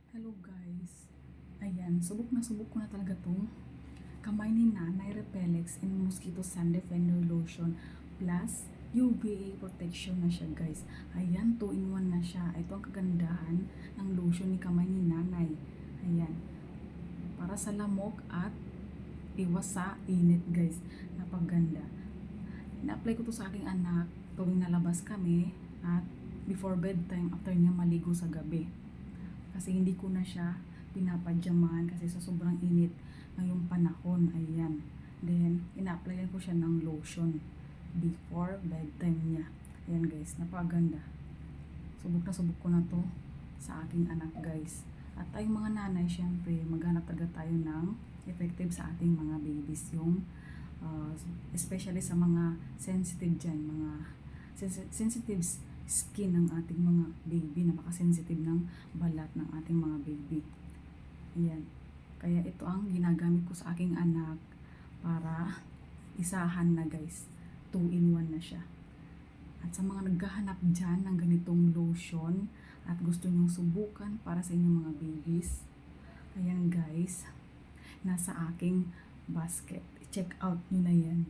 Hello guys. Ayan, subok ko na talaga tong kamay ni Nanay Repellex and Mosquito Sun Defender Lotion plus UVA protection na siya guys. Ayan, 2-in-1 na siya. Ito ang kagandahan ng lotion ni kamay ni Nanay. Ayan, para sa lamok at iwas sa init guys. Napaganda. Na-apply ko to sa aking anak tuwing nalabas kami at before bedtime after niya maligo sa gabi. Kasi hindi ko na siya pinapadyaman kasi sa sobrang init ngayong panahon. Ayan. Then, ina-applyan ko siya ng lotion before bedtime niya. Ayan guys, napaganda. Subok ko na to sa aking anak guys. At tayong mga nanay, syempre, maghanap talaga tayo ng effective sa ating mga babies. Yung, especially sa mga sensitive dyan, mga sensitive skin ng ating mga baby, napaka-sensitive ng balat ng ating mga baby. Ayan. Kaya ito ang ginagamit ko sa aking anak para isahan na guys. 2-in-1 na siya. At sa mga naghahanap dyan ng ganitong lotion at gusto nyong subukan para sa inyong mga babies, ayan guys, nasa aking basket. Check out nyo na yan.